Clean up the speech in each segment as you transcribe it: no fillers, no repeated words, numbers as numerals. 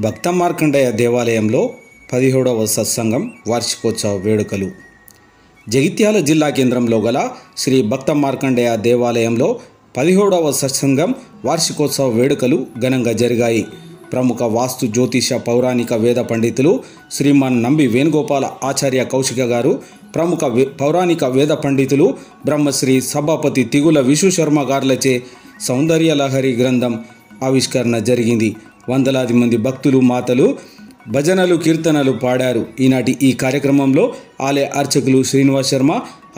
భక్త మార్కండేయ దేవాలయంలో 17వ సత్సంగం వార్షికోత్సవ వేడుకలు. జగిత్యాల జిల్లా కేంద్రంలో గల శ్రీ భక్త మార్కండేయ దేవాలయంలో 17వ సత్సంగం వార్షికోత్సవ వేడుకలు ఘనంగా జరిగాయి. ప్రముఖ వాస్తు జ్యోతిష పౌరాణిక వేద పండితులు శ్రీమాన్ నంబి వేణుగోపాల ఆచార్య కౌశిక గారు, ప్రముఖ పౌరాణిక వేద పండితులు బ్రహ్మశ్రీ సభాపతి తిగుల విష్ణు శర్మ గారులచే సౌందర్య లహరి గ్రంథం ఆవిష్కరణ జరిగింది. వందలాది మంది భక్తులు మాతలు భజనలు కీర్తనలు పాడారు. ఈనాటి ఈ కార్యక్రమంలో ఆలయ అర్చకులు శ్రీనివాస్ శర్మ,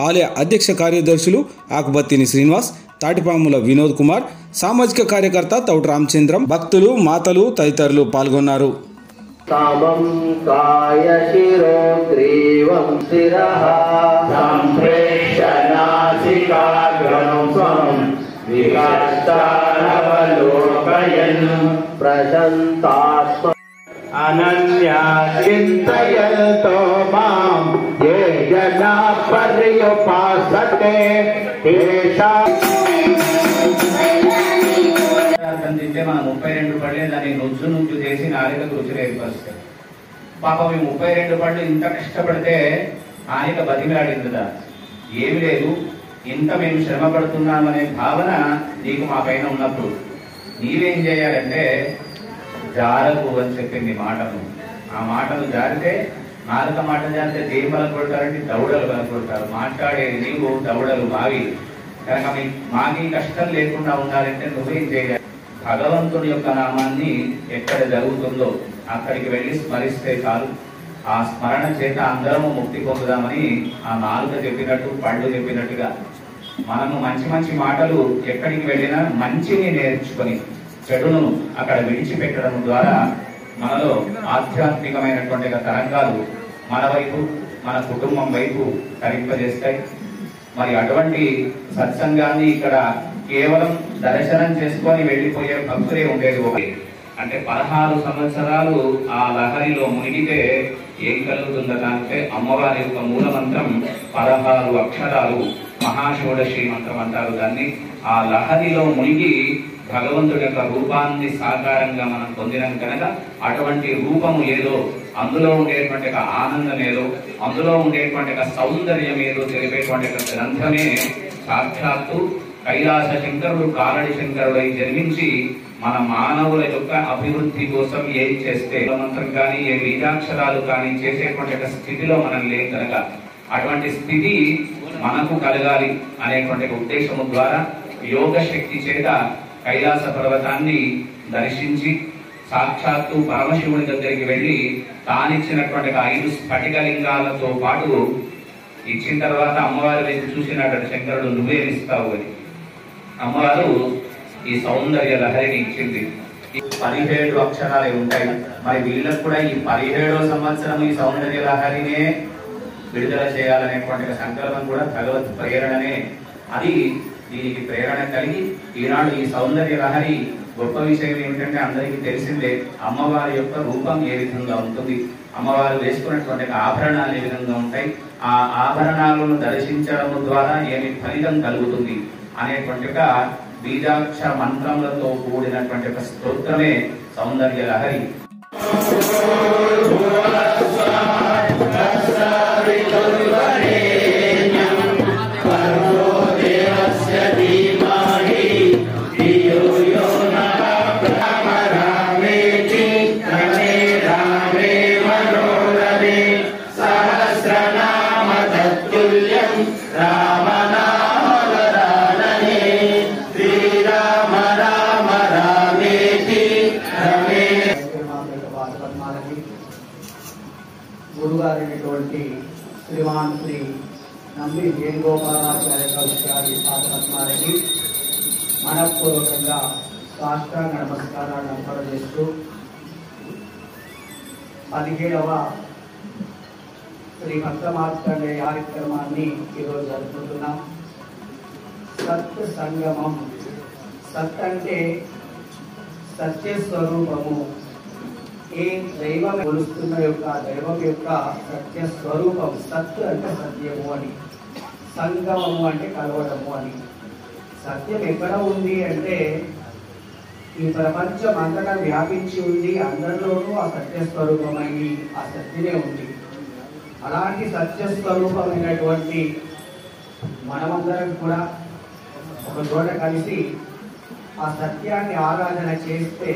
ఆలయ అధ్యక్ష కార్యదర్శులు ఆకుబత్తిని శ్రీనివాస్, తాటిపాముల వినోద్ కుమార్, సామాజిక కార్యకర్త తౌటి రామచంద్రం, భక్తులు మాతలు తదితరులు పాల్గొన్నారు. అనన్యా చింతయంతో మాం ఏ జనా పర్యుపాసతే తింటే మనం 32 పళ్ళే దాన్ని నుజ్జు చేసి నాలుకకు రుచులు ఏర్పరుస్తాయి. పాపం ఈ 32 పళ్ళు ఇంత కష్టపడితే ఆయనక బతిమిలాడిందిదా, ఏమి లేదు, ఇంత మేము శ్రమ పడుతున్నామనే భావన నీకు మా పైన ఉన్నప్పుడు నీవేం చేయాలంటే జారకు అని చెప్పింది మాటను. ఆ మాటను జారితే, నాలుక మాట జారితే దేని బలం కొడతారంటే దౌడలు బలం కొడతారు. మాట్లాడేది నీవు, దౌడలు మావి. కనుక మాకి కష్టం లేకుండా ఉండాలంటే నువ్వేం చేయాలి? భగవంతుడి యొక్క నామాన్ని ఎక్కడ జరుగుతుందో అక్కడికి వెళ్ళి స్మరిస్తే చాలు. ఆ స్మరణ చేత అందరము ముక్తి పొందుదామని ఆ నాలుక చెప్పినట్టు, పళ్ళు చెప్పినట్టుగా మనము మంచి మంచి మాటలు ఎక్కడికి వెళ్ళినా మంచిని నేర్చుకొని చెడును అక్కడ విడిచిపెట్టడం ద్వారా మనలో ఆధ్యాత్మికమైనటువంటి తరంగాలు మన వైపు, మన కుటుంబం వైపు తరింపజేస్తాయి. మరి అటువంటి సత్సంగాన్ని ఇక్కడ కేవలం దర్శనం చేసుకొని వెళ్ళిపోయే భక్తులే ఉండేది. ఒకటి అంటే 16 సంవత్సరాలు ఆ లహరిలో మునిగితే ఏం కలుగుతుందంటే అమ్మవారి యొక్క మూలమంత్రం 16 అక్షరాలు, మహాషోడశి మంత్రం అంటారు దాన్ని. ఆ లహరిలో మునిగి భగవంతుడి యొక్క రూపాన్ని సాకారంగా మనం పొందినాం కనుక అటువంటి రూపము ఏదో, అందులో ఉండేటువంటి ఆనందం ఏదో, అందులో ఉండేటువంటి సౌందర్యం ఏదో తెలిపేటువంటి గ్రంథమే సాక్షాత్తు కైలాస శంకరుడు, కాలడి శంకరుడై జన్మించి మన మానవుల యొక్క అభివృద్ధి కోసం ఏం చేస్తే మంత్రం కానీ ఏ బీజాక్షరాలు కానీ చేసేటువంటి స్థితిలో మనం లేం కనుక అటువంటి స్థితి మనకు కలగాలి అనేటువంటి ఉద్దేశము ద్వారా యోగ శక్తి చేత కైలాస పర్వతాన్ని దర్శించి సాక్షాత్తు పరమశివుడి దగ్గరికి వెళ్ళి తానిచ్చినటువంటి 5 స్ఫటికలింగాలతో పాటు ఇచ్చిన తర్వాత అమ్మవారి వైపు చూసినటువంటి శంకరుడు నువ్వే ఇస్తావు అని అమ్మవారు ఈ సౌందర్య లహరిని ఇచ్చింది. 17 అక్షరాలే ఉంటాయి. మరి వీళ్ళకు కూడా ఈ 17వ సంవత్సరం ఈ సౌందర్య లహరినే విడుదల చేయాలనేటువంటి సంకల్పం కూడా భగవత్ ప్రేరణనే. అది దీనికి ప్రేరణ కలిగి ఈనాడు ఈ సౌందర్య లహరి గొప్ప విషయం ఏమిటంటే అందరికీ తెలిసిందే, అమ్మవారి యొక్క రూపం ఏ విధంగా ఉంటుంది, అమ్మవారు వేసుకున్నటువంటి ఆభరణాలు ఏ విధంగా ఉంటాయి, ఆ ఆభరణాలను దర్శించడం ద్వారా ఏమి ఫలితం కలుగుతుంది అనేటువంటి బీజాక్ష మంత్రములతో కూడినటువంటి స్తోత్రమే సౌందర్య లహరి. గురుగారైనటువంటి శ్రీమాన్ శ్రీ నంబి వేణుగోపాలాచార్య కౌశిక గారి పాదపద్మాలకి మనపూర్వకంగా సాష్టాంగ నమస్కారాన్ని అర్పణచేస్తూ 17వ శ్రీ భక్త మార్కండేయ కార్యక్రమాన్ని ఈరోజు జరుపుకుంటున్నాం. సత్ సంగమం. సత్ అంటే సత్యస్వరూపము. ఏ దైవం కొలుస్తున్న యొక్క దైవం యొక్క సత్య స్వరూపం. సత్ అంటే సత్యము అని, సంగమము అంటే కలవడము అని. సత్యం ఎక్కడ ఉంది అంటే ఈ ప్రపంచం అంతటా వ్యాపించి ఉంది, అందరిలోనూ ఆ సత్యస్వరూపమైంది, ఆ శక్తినే ఉంది. అలాంటి సత్యస్వరూపమైనటువంటి మనమందరం కూడా ఒక చోట కలిసి ఆ సత్యాన్ని ఆరాధన చేస్తే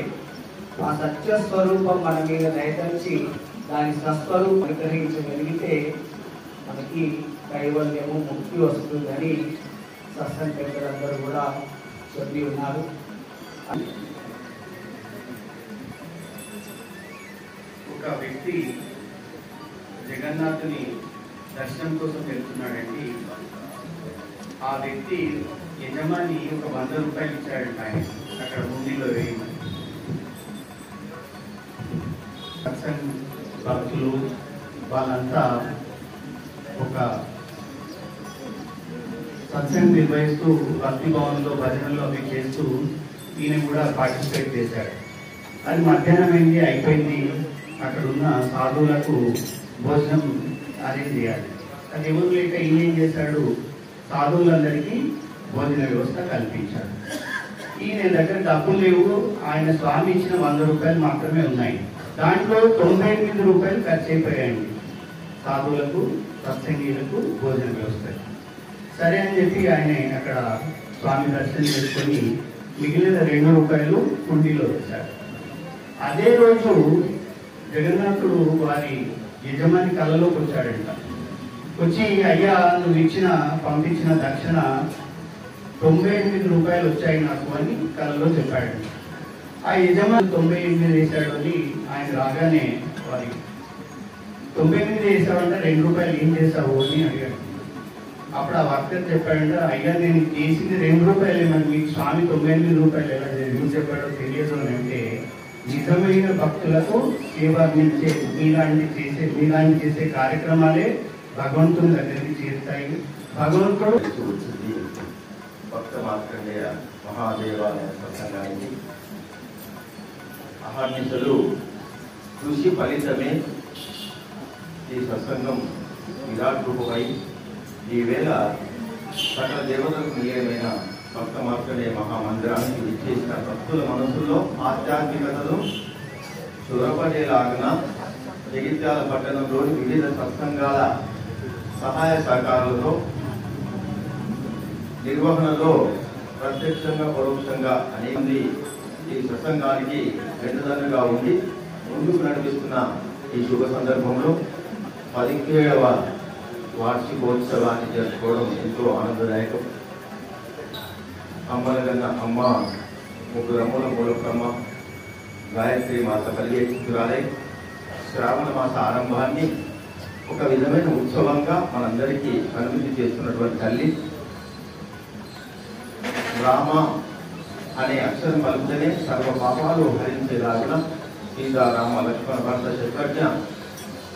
ఆ సత్యస్వరూపం మన మీద దయతలిచి దాని స్వస్వరూపం అనుగ్రహించగలిగితే మనకి కైవల్యము, ముక్తి వస్తుందని సత్సంగ పెద్దలందరూ కూడా చెప్పి ఉన్నారు. ఒక వ్యక్తి జగన్నాథుని దర్శనం కోసం వెళ్తున్నాడండి. ఆ వ్యక్తి యజమాని ఒక 100 రూపాయలు ఇచ్చాడంట ఆయన అక్కడ భూమిలో వేయమని. భక్తులు వాళ్ళంతా ఒక సత్సంగం నిర్వహిస్తూ భక్తి భవన్లో భజనలో అవి చేస్తూ ఈయన కూడా పార్టిసిపేట్ చేశాడు. అది మధ్యాహ్నం అయిపోయింది. అక్కడ ఉన్న సాధువులకు భోజనం అరేంజ్ చేయాలి. అది ఎవరు లేక ఈయన ఏం చేశాడు, సాధువులందరికీ భోజన వ్యవస్థ కల్పించాడు. ఈయన దగ్గర డబ్బులు లేవు, ఆయన స్వామి ఇచ్చిన 100 రూపాయలు మాత్రమే ఉన్నాయి. దాంట్లో 98 రూపాయలు ఖర్చు అయిపోయాయండి సాధువులకు, సత్సంగీలకు భోజన వ్యవస్థ. సరే అని చెప్పి ఆయన అక్కడ స్వామి దర్శనం చేసుకొని మిగిలిన 2 రూపాయలు కుండీలో వేశాడు. అదే రోజు జగన్నాథుడు వారి యజమాని కళ్ళలోకి వచ్చాడంట. వచ్చి, అయ్యా నువ్వు పంపించిన దక్షిణ 98 రూపాయలు వచ్చాయి నాకు అని కళ్ళలో చెప్పాడు. ఆ యజమాని 98 వేశాడు అని ఆయన రాగానే వారి 98 వేసావంటే 2 రూపాయలు ఏం చేసావు అని అడిగాడు. అప్పుడు ఆ వర్కర్ చెప్పాడంటే, అయ్యా నేను చేసింది 2 రూపాయలు, మరి మీకు స్వామి 98 రూపాయలు ఎలా ఎందుకు చెప్పాడో తెలియదు అని అంటే, నిజమైన భక్తులకు సేవ అందించే మీలాంటి చేసే కార్యక్రమాలే భగవంతుని దగ్గరికి చేస్తాయి. భగవంతుడు భక్త మార్కండేయ మహాదేవాలయ సత్సంగానికి అహర్నిశలు కృషి ఫలితమే ఈ సత్సంగం విరాట్ రూపమై ఈవేళ సకల దేవతలకు నిలయమైన భక్త మార్కండేయ మహామందిరానికి విచ్చేసిన భక్తుల మనసుల్లో ఆధ్యాత్మికతను చొరబడేలాగిన జగిత్యాల పట్టణంలోని వివిధ సత్సంగాల సహాయ సహకారాలతో నిర్వహణలో ప్రత్యక్షంగా పరోక్షంగా అనేక మంది ఈ సత్సంగానికి వెన్నుదన్నుగా ఉండి ముందుకు నడిపిస్తున్న ఈ శుభ సందర్భంలో 17వ వార్షికోత్సవాన్ని జరుపుకోవడం ఎంతో ఆనందదాయకం. అమ్మలగన్న అమ్మ, ముగ్గురమ్మల మూలకమ్మ, గాయత్రి మాత కలిగేరాలై శ్రావణ మాస ఆరంభాన్ని ఒక విధమైన ఉత్సవంగా మనందరికీ అనుమతి చేస్తున్నటువంటి తల్లి, రామ అనే అక్షరం పలికితేనే సర్వ పాపాలు హరించేలాగిన సీతారామ లక్ష్మణ భరత శత్రుఘ్న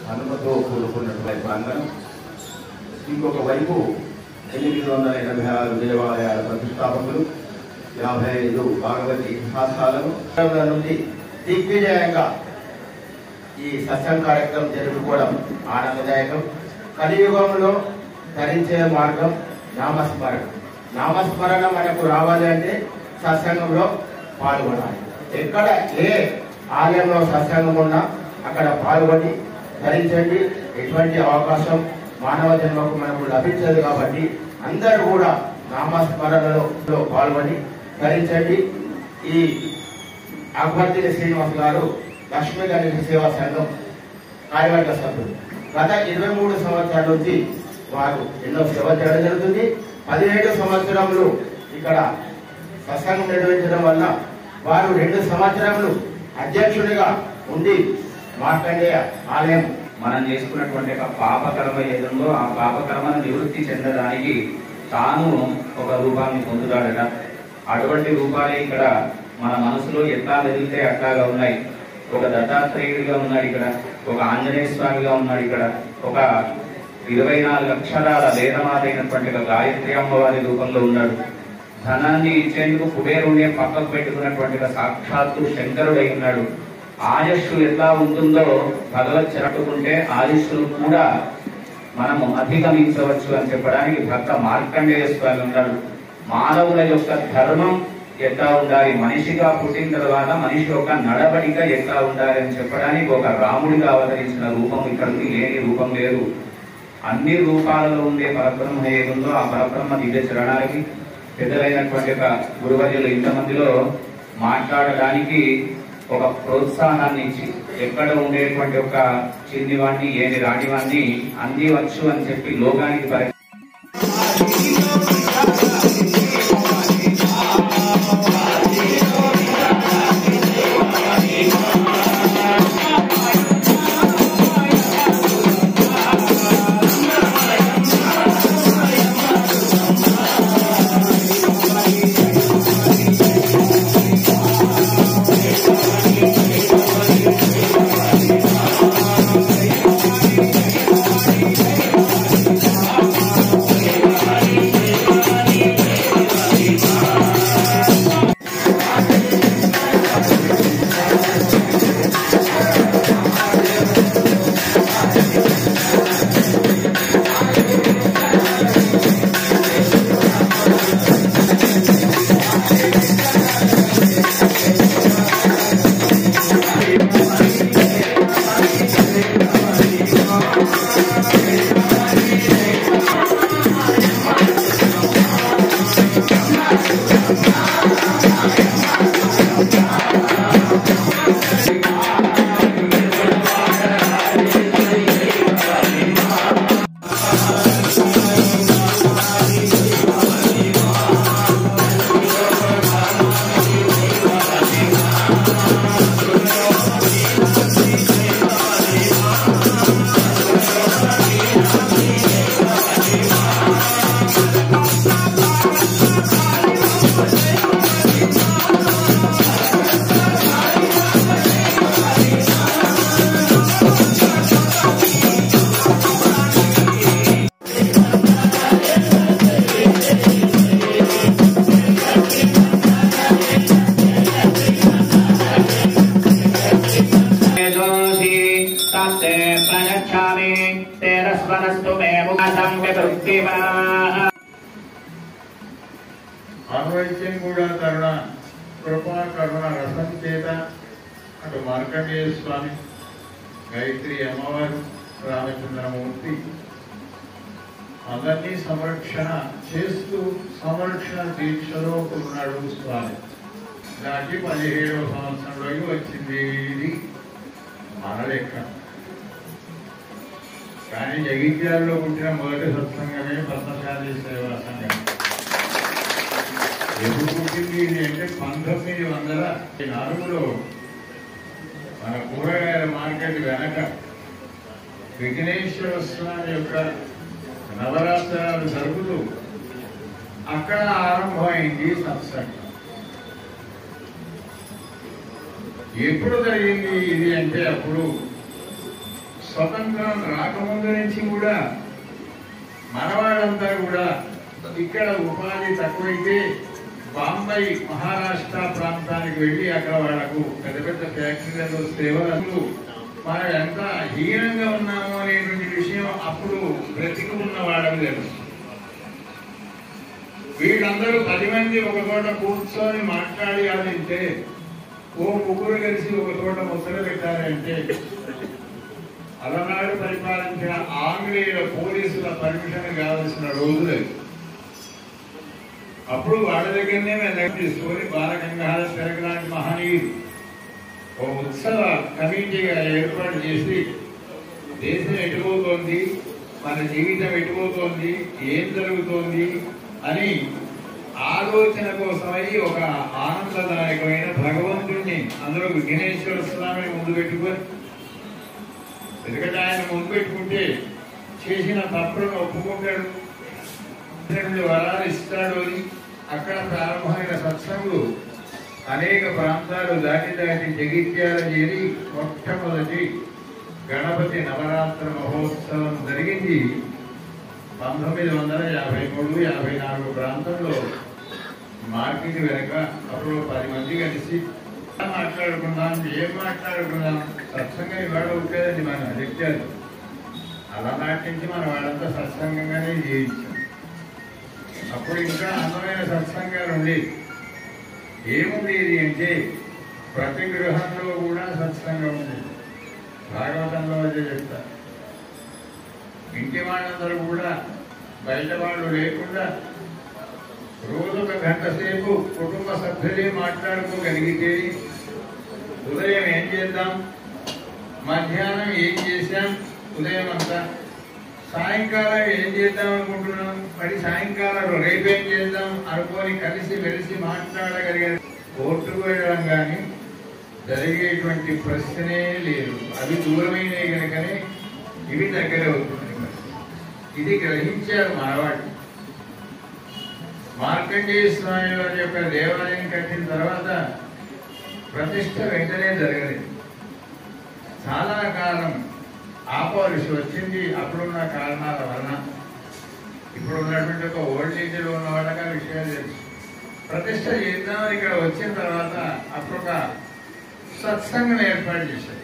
హనుమతో కూడుకున్నటువంటి ప్రాంగణం. ఇంకొక వైపు 886 దేవాలయాల ప్రతిష్టాపకులు, 55 భాగవతి ఇతిహాసాలను నుండి దిగ్విజయంగా ఈ సత్సంగ కార్యక్రమం జరుపుకోవడం ఆనందదాయకం. కలియుగంలో ధరించే మార్గం నామస్మరణ. నామస్మరణ మనకు రావాలి అంటే సత్సంగంలో పాల్గొనాలి. ఎక్కడ ఏ ఆలయంలో సత్సంగం ఉన్నా అక్కడ పాల్గొని ధరించండి. ఎటువంటి అవకాశం మానవ జన్మకు మనకు లభించదు కాబట్టి అందరూ కూడా నామస్మరణలో పాల్గొని ధరించండి. ఈ అగ్వర్తిని శ్రీనివాస్ గారు లక్ష్మీ గణేష సేవా సంఘం కార్యవర్గ సభ్యులు. గత 23 సంవత్సరాల నుంచి వారు ఎన్నో సేవ చేయడం జరుగుతుంది. 17 సంవత్సరములు ఇక్కడ సత్సంగం నిర్వహించడం వల్ల వారు 2 సంవత్సరములు అధ్యక్షుడిగా ఉండి మార్కండేయ ఆలయం మనం చేసుకున్నటువంటి ఒక పాపకర్మ ఏదో ఆ పాపకర్మను నివృత్తి చెందడానికి తాను ఒక రూపాన్ని పొందుతాడట. అటువంటి రూపాలే ఇక్కడ మన మనసులో ఎట్లా మెదిలితే అట్లాగా ఉన్నాయి. ఒక దత్తాత్రేయుడిగా ఉన్నాడు ఇక్కడ, ఒక ఆంజనేయ స్వామిగా ఉన్నాడు ఇక్కడ, ఒక 24 అక్షరాల వేదమాత అయినటువంటి గాయత్రి అమ్మవారి రూపంలో ఉన్నాడు. ధనాన్ని ఇచ్చేందుకు కుబేరుణ్ణి పక్కకు పెట్టుకున్నటువంటి సాక్షాత్తు శంకరుడై ఉన్నాడు. ఆయుష్షు ఎట్లా ఉంటుందో భగవత్ చెప్పుకుంటే ఆయుష్ను కూడా మనము అధిగమించవచ్చు అని చెప్పడానికి భక్త మార్కండేయ స్వామి ఉన్నాడు. మానవుల యొక్క ధర్మం ఎట్లా ఉండాలి, మనిషిగా పుట్టిన తర్వాత మనిషి యొక్క నడవడిక ఎట్లా ఉండాలి అని చెప్పడానికి ఒక రాముడిగా అవతరించిన రూపం ఇక్కడికి లేని రూపం లేదు. అన్ని రూపాలలో ఉండే పరబ్రహ్మ ఏదుందో ఆ పరబ్రహ్మ దివ్య చరణాలకి పెద్దలైనటువంటి ఒక గురువర్యులు ఇంతమందిలో మాట్లాడడానికి ఒక ప్రోత్సాహాన్ని ఇచ్చి ఎక్కడ ఉండేటువంటి ఒక చిన్నివాణ్ణి ఏమి రానివాణ్ణి అందివచ్చు అని చెప్పి లోకానికి ఆన్వైద్యం కూడా కరుణ కృపా కరుణ రసం చేత అటు మార్కండేయ స్వామి, గాయత్రి అమ్మవారు, రామచంద్రమూర్తి అందరినీ సంరక్షణ చేస్తూ సంరక్షణ దీక్షలో ఉన్నాడు స్వామి. దానికి 17వ సంవత్సరంలోకి వచ్చింది. ఇది మన లెక్క. కానీ జగిత్యాలలో పుట్టిన మొదటి సత్సంగమే పద్మశాలి సేవా సంఘం. ఎప్పుడు పుట్టింది ఇది అంటే 1904లో మన కూరగాయల మార్కెట్ వెనక విఘ్నేశ్వర స్వామి యొక్క నవరాత్రాలు జరుపుతూ అక్కడ ఆరంభమైంది సత్సంగం. ఎప్పుడు జరిగింది ఇది అంటే అప్పుడు స్వతంత్రం రాకముందు నుంచి కూడా మనవాళ్ళంతా కూడా ఇక్కడ ఉపాధి తక్కువైతే బాంబై మహారాష్ట్ర ప్రాంతానికి వెళ్ళి అక్కడ వాళ్లకు పెద్ద పెద్ద ఫ్యాక్టరీలలో సేవలు మనం ఎంత హీనంగా ఉన్నాము అనేటువంటి విషయం అప్పుడు బ్రతికి ఉన్న వాళ్ళకి తెలుసు. వీళ్ళందరూ 10 మంది ఒక చోట కూర్చొని మాట్లాడి ఆడింటే ఓ ముగ్గురు కలిసి ఒక చోట ముచ్చట పెట్టారంటే అలనాడు పరిపాలించిన ఆంగ్లేయుల పోలీసుల పర్మిషన్ కావాల్సిన రోజులు. అప్పుడు వాళ్ళ దగ్గరనే మేము తీసుకొని బాలగంగాధర తిలక్ లాంటి మహనీయులు ఓ ఉత్సవ కమిటీగా ఏర్పాటు చేసి దేశం ఎటుపోతోంది, మన జీవితం ఎటుపోతోంది, ఏం జరుగుతోంది అని ఆలోచన కోసమై ఒక ఆనందదాయకమైన భగవంతుడిని అందులో విఘ్నేశ్వర స్వామిని ముందు పెట్టుకొని, ఎందుకంటే ఆయన ముందు పెట్టుకుంటే చేసిన తప్పులను ఒప్పుకుంటాడు, వరాలు ఇస్తాడు అని అక్కడ ప్రారంభమైన సత్సంగులు అనేక ప్రాంతాలు దాటి జగిత్యాల చేరి మొట్టమొదటి గణపతి నవరాత్ర మహోత్సవం జరిగింది 1953-54 ప్రాంతంలో మార్కెట్ వెనక. అప్పుడు 10 మంది కలిసి మాట్లాడుకుందాం, ఏం మాట్లాడుకుందాం, సత్సంగం ఇవాళ ఉండేదండి మన జగిత్యాలు. అలా నాటించి మన వాళ్ళంతా సత్సంగంగానే జీవించాం. అప్పుడు ఇంకా అందమైన సత్సంగాలు ఉండేవి. ఏముండేది అంటే ప్రతి గృహంలో కూడా సత్సంగం ఉంది. భాగవతంలో అదే చెప్తారు. ఇంటి వాళ్ళందరూ కూడా బయట వాళ్ళు లేకుండా రోజు ఒక గంట సేపు కుటుంబ సభ్యులే మాట్లాడుకోగలిగితే ఉదయం ఏం చేద్దాం, మధ్యాహ్నం ఏం చేశాం, ఉదయం అంతా సాయంకాలం ఏం చేద్దాం అనుకుంటున్నాం, మరి సాయంకాలం రేపేం చేద్దాం అనుకొని కలిసి వెలిసి మాట్లాడగలిగే కోర్టుకు వెళ్ళడం కానీ జరిగేటువంటి ప్రశ్నే లేదు. అవి దూరమైనవి కనుకనే ఇవి దగ్గర అవుతుంది. ఇది గ్రహించారు మనవాళ్ళు. మార్కండేయ స్వామి వారి యొక్క దేవాలయం కట్టిన తర్వాత ప్రతిష్ట వెంటనే జరగలేదు. చాలా కాలం ఆపవలసి వచ్చింది. అప్పుడున్న కారణాల వలన. ఇప్పుడు ఉన్నటువంటి ఒక ఓల్డ్ ఏజ్లో ఉన్న వాళ్ళకి ఆ విషయాలు తెలుసు. ప్రతిష్ట చేద్దామని ఇక్కడ వచ్చిన తర్వాత అప్పుడు ఒక సత్సంగం ఏర్పాటు చేశారు.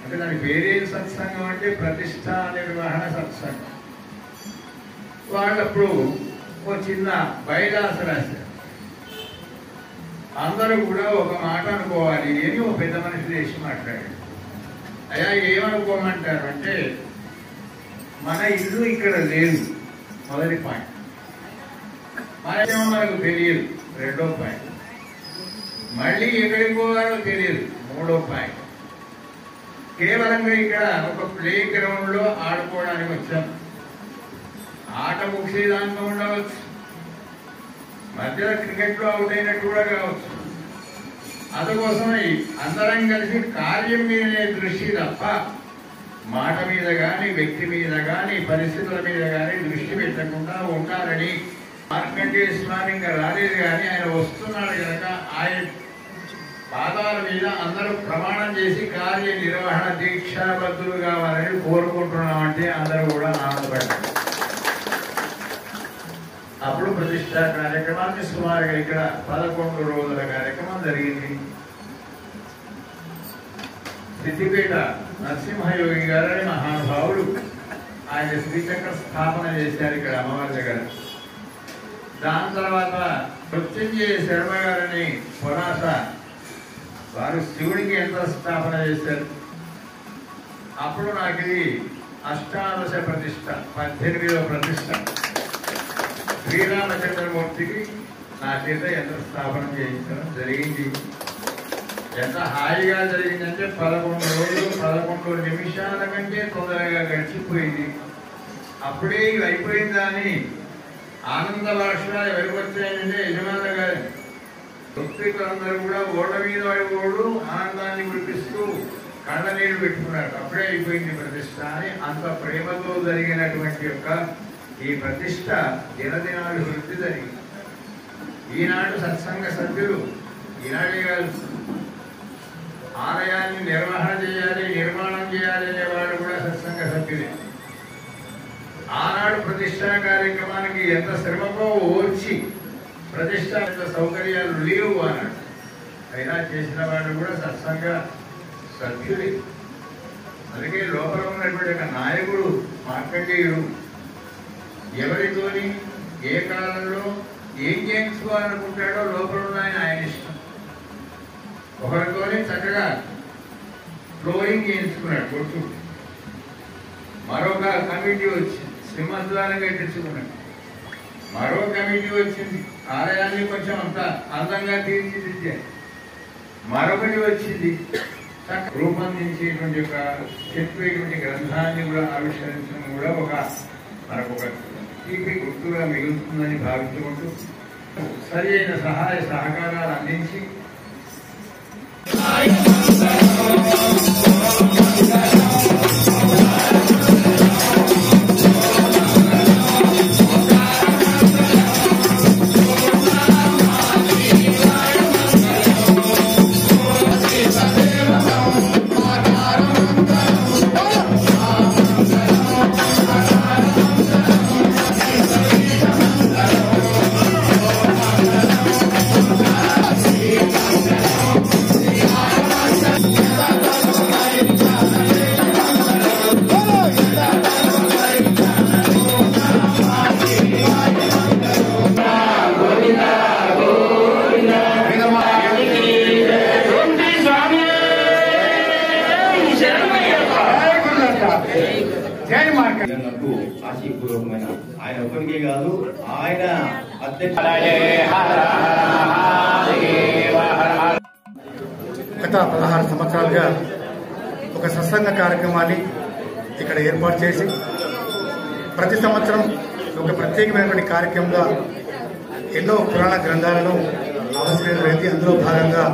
అంటే దాని పేరే సత్సంగం, అంటే ప్రతిష్ట నిర్వహణ సత్సంగం. వాళ్ళప్పుడు ఒక చిన్న బైలాస రాశారు. అందరూ కూడా ఒక మాట అనుకోవాలి అని ఒక పెద్ద మనిషి చేసి మాట్లాడారు. అయ్యా ఏమనుకోమంటారు అంటే, మన ఇల్లు ఇక్కడ లేదు, మొదటి పాయింట్. మనకేమో మనకు తెలియదు, రెండో పాయింట్. మళ్ళీ ఎక్కడికి పోవాలో తెలియదు, మూడో పాయింట్. కేవలంగా ఇక్కడ ఒక ప్లే గ్రౌండ్ లో ఆడుకోవడానికి వచ్చాం. ఆట ముగిసేదాంట్లో ఉండవచ్చు, మధ్యలో క్రికెట్ లో అవుట్ అయినట్టు కూడా కావచ్చు. అందుకోసమై అందరం కలిసి కార్యం మీదనే దృష్టి తప్ప మాట మీద కానీ, వ్యక్తి మీద కానీ, పరిస్థితుల మీద కానీ దృష్టి పెట్టకుండా ఉండాలని మార్కండేయ స్వామి ఇంకా రాలేదు, కానీ ఆయన వస్తున్నాడు కనుక ఆయన పాదాల మీద అందరూ ప్రమాణం చేసి కార్య నిర్వహణ దీక్షాబద్ధులు కావాలని కోరుకుంటున్నామంటే అందరూ కూడా ఆనందపడ్డారు. అప్పుడు ప్రతిష్టా కార్యక్రమాన్ని సుమారుగా ఇక్కడ 11 రోజుల కార్యక్రమం జరిగింది. సిద్దిపేట నరసింహయోగి గారని మహానుభావుడు ఆయన శ్రీచక్ర స్థాపన చేశారు ఇక్కడ అమ్మవారి దగ్గర. దాని తర్వాత మృత్యుంజయ శర్మ గారని పొరాస వారు శివుడికి యంత్ర స్థాపన చేశారు. అప్పుడు నాకు ఇది అష్టాదశ ప్రతిష్ట, 18వ ప్రతిష్ట. శ్రీరామచంద్రమూర్తికి నా చేత యంత్ర స్థాపన చేయించడం జరిగింది. ఎంత హాయిగా జరిగిందంటే 11 రోజులు 11 నిమిషాల కంటే తొందరగా గడిచిపోయింది. అప్పుడే ఇవి అయిపోయిందా అని ఆనంద భాషలు ఎవరికి వచ్చాయంటే యజమానులు గారు భక్తులందరూ కూడా ఓడ మీద ఓడు ఆనందాన్ని కురిపిస్తూ కళ్ళ నీళ్లు పెట్టుకున్నారు. అప్పుడే అయిపోయింది ప్రతిష్ట అని. అంత ప్రేమతో జరిగినటువంటి యొక్క ఈ ప్రతిష్ట దినదినాభివృద్ధి జరిగింది. ఈనాడు సత్సంగ సభ్యులు ఈనాడే కాదు, ఆలయాన్ని నిర్వహణ చేయాలి, నిర్మాణం చేయాలి అనేవాడు కూడా సత్సంగ సభ్యులే. ఆనాడు ప్రతిష్టా కార్యక్రమానికి ఎంత శ్రమకో ఓర్చి ప్రతిష్ట సౌకర్యాలు లేవు అన్నాడు. అయినా చేసిన వాడు కూడా సత్సంగ సభ్యులే. అందుకే లోపల ఉన్నటువంటి ఒక నాయకుడు మార్కండేయుడు ఎవరితోని ఏ కాలంలో ఏం చేయించుకోవాలనుకుంటాడో లోపల ఉన్న ఆయన ఇష్టం. ఒకరితోని చక్కగా ఫ్లోరింగ్ చేయించుకున్నాడు కొట్టు. మరొక కమిటీ వచ్చింది, సింహద్వారం కట్టించుకున్నాడు. మరో కమిటీ వచ్చింది, ఆలయాన్ని కొంచెం అంతా అందంగా తీర్చిదిద్దారు. మరొకటి వచ్చింది, రూపొందించేటువంటి ఒక చెప్పేటువంటి గ్రంథాన్ని కూడా ఆవిష్కరించడం కూడా ఒక మనకు ఒక తీపి గుర్తుగా మిగులుతుందని భావించుకుంటూ సరి అయిన సహాయ సహకారాలు అందించి జై మార్కండేయ. నాకు ఆశీపూర్వకమైన ఆయన ఒక్కరికే కాదు, ఆయన అధ్యక్ష గత 16 సంవత్సరాలుగా ఒక సత్సంగ కార్యక్రమాన్ని ఇక్కడ ఏర్పాటు చేసి ప్రతి సంవత్సరం ఒక ప్రత్యేకమైనటువంటి కార్యక్రమంగా ఎన్నో పురాణ గ్రంథాలను ఆవిష్కరించబడింది. అందులో భాగంగా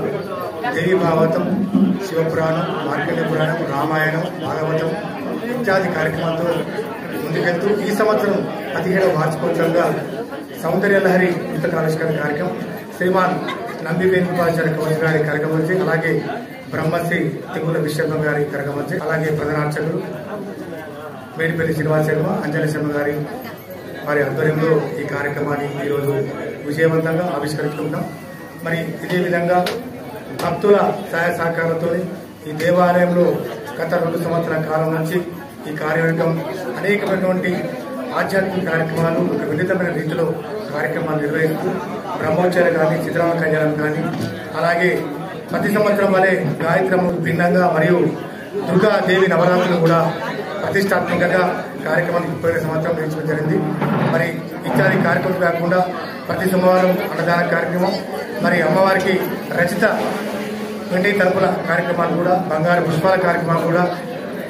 దేవి భాగవతం, శివపురాణం, మార్కండేయ పురాణం, రామాయణం, భాగవతం ఇత్యాది కార్యక్రమాలతో ముందుకెళ్తూ ఈ సంవత్సరం 17వ వార్షికోత్సవంగా సౌందర్యలహరి పుస్తకావిష్కరణ కార్యక్రమం శ్రీమాన్ నంది వేణుగోపాలాచార్య కౌన్సిల్ గారి కార్యక్రమం వచ్చి, అలాగే బ్రహ్మశ్రీ తిరుమల విశ్వనాథ్ గారి కార్యక్రమం వచ్చి, అలాగే ప్రధాన అర్చకులు మేడిపల్లి శ్రీనివాస శర్మ, అంజలి శర్మ గారి వారి ఆధ్వర్యంలో ఈ కార్యక్రమాన్ని ఈరోజు విజయవంతంగా ఆవిష్కరించుకుంటాం. మరి ఇదే విధంగా భక్తుల సహాయ సహకారంతో ఈ దేవాలయంలో గత 2 సంవత్సరాల కాలం నుంచి ఈ కార్యవర్గం అనేకమైనటువంటి ఆధ్యాత్మిక కార్యక్రమాలు ఒక వినూతమైన రీతిలో కార్యక్రమాలు నిర్వహిస్తూ బ్రహ్మోత్సవాలు కానీ, చిత్రాల కళ్యాణం కానీ, అలాగే ప్రతి సంవత్సరం వలె గాయత్రము భిన్నంగా మరియు దుర్గాదేవి నవరాత్రులు కూడా ప్రతిష్టాత్మకంగా కార్యక్రమాన్ని 30వ సంవత్సరం నిర్వహించడం జరిగింది. మరి ఇత్యాది కార్యక్రమం కాకుండా ప్రతి సోమవారం అన్నదాన కార్యక్రమం, మరి అమ్మవారికి రచిత వెండి తలుపుల కార్యక్రమాలు కూడా, బంగారు పుష్పాల కార్యక్రమాలు కూడా,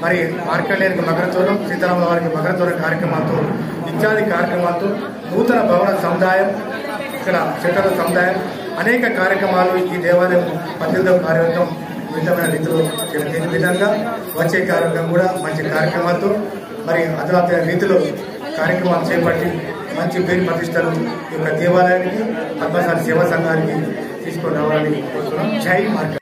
మరి మార్కండేయునికి మకరతోరణం, సీతారాముల వారికి మకరతోరణం కార్యక్రమాలతో ఇత్యాది కార్యక్రమాలతో నూతన భవన సముదాయం, ఇక్కడ చెట్ల సముదాయం, అనేక కార్యక్రమాలు ఈ దేవాలయం 18వ కార్యక్రమం విధమైన రీతిలో దీని విధంగా వచ్చే కార్యక్రమం కూడా మంచి కార్యక్రమాలతో మరి అధునాతన రీతిలో కార్యక్రమాలు చేపట్టి మంచి పేరు ప్రతిష్టలు ఈ యొక్క దేవాలయానికి, పద్మశాలి సేవా సంఘానికి తీసుకొని రావాలని కోరుతున్నాం. జై మార్కండేయ.